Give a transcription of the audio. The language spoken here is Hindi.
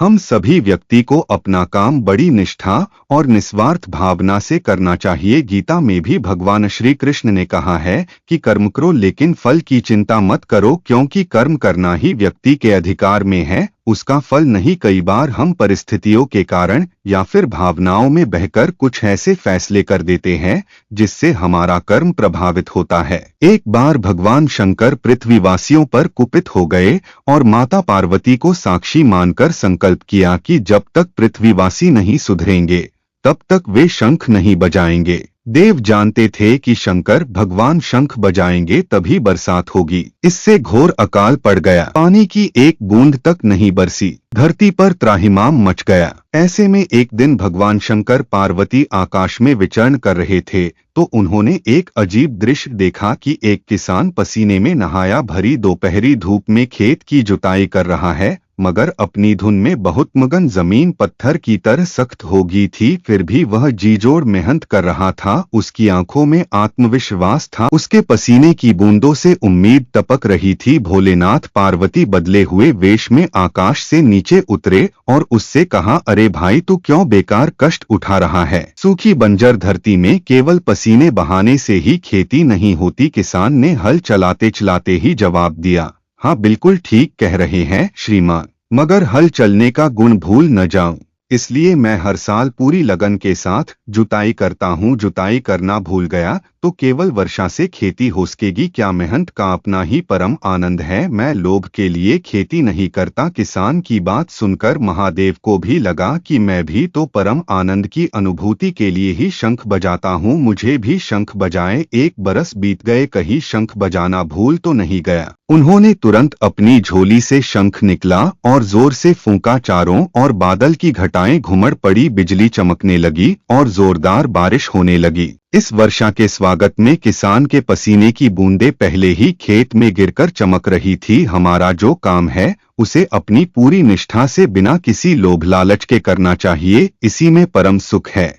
हम सभी व्यक्ति को अपना काम बड़ी निष्ठा और निस्वार्थ भावना से करना चाहिए। गीता में भी भगवान श्री कृष्ण ने कहा है कि कर्म करो लेकिन फल की चिंता मत करो, क्योंकि कर्म करना ही व्यक्ति के अधिकार में है, उसका फल नहीं। कई बार हम परिस्थितियों के कारण या फिर भावनाओं में बहकर कुछ ऐसे फैसले कर देते हैं जिससे हमारा कर्म प्रभावित होता है। एक बार भगवान शंकर पृथ्वीवासियों पर कुपित हो गए और माता पार्वती को साक्षी मानकर संकल्प किया कि जब तक पृथ्वीवासी नहीं सुधरेंगे तब तक वे शंख नहीं बजाएंगे। देव जानते थे कि शंकर भगवान शंख बजाएंगे तभी बरसात होगी। इससे घोर अकाल पड़ गया, पानी की एक बूंद तक नहीं बरसी, धरती पर त्राहिमाम मच गया। ऐसे में एक दिन भगवान शंकर पार्वती आकाश में विचरण कर रहे थे तो उन्होंने एक अजीब दृश्य देखा कि एक किसान पसीने में नहाया भरी दोपहरी धूप में खेत की जुताई कर रहा है, मगर अपनी धुन में बहुत मगन। जमीन पत्थर की तरह सख्त हो गई थी, फिर भी वह जी-जोड़ मेहनत कर रहा था। उसकी आंखों में आत्मविश्वास था, उसके पसीने की बूंदों से उम्मीद टपक रही थी। भोलेनाथ पार्वती बदले हुए वेश में आकाश से नीचे उतरे और उससे कहा, अरे भाई, तू क्यों बेकार कष्ट उठा रहा है? सूखी बंजर धरती में केवल पसीने बहाने से ही खेती नहीं होती। किसान ने हल चलाते चलाते ही जवाब दिया, हाँ बिल्कुल ठीक कह रहे हैं श्रीमान, मगर हल चलने का गुण भूल न जाऊं, इसलिए मैं हर साल पूरी लगन के साथ जुताई करता हूं। जुताई करना भूल गया तो केवल वर्षा से खेती हो सकेगी क्या? मेहनत का अपना ही परम आनंद है, मैं लोभ के लिए खेती नहीं करता। किसान की बात सुनकर महादेव को भी लगा कि मैं भी तो परम आनंद की अनुभूति के लिए ही शंख बजाता हूँ, मुझे भी शंख बजाए। एक बरस बीत गए, कहीं शंख बजाना भूल तो नहीं गया। उन्होंने तुरंत अपनी झोली से शंख निकला और जोर से फूंका। चारों ओर बादल की घटाएं घुमड़ पड़ी, बिजली चमकने लगी और जोरदार बारिश होने लगी। इस वर्षा के स्वागत में किसान के पसीने की बूंदें पहले ही खेत में गिरकर चमक रही थी। हमारा जो काम है उसे अपनी पूरी निष्ठा से बिना किसी लोभ लालच के करना चाहिए, इसी में परम सुख है।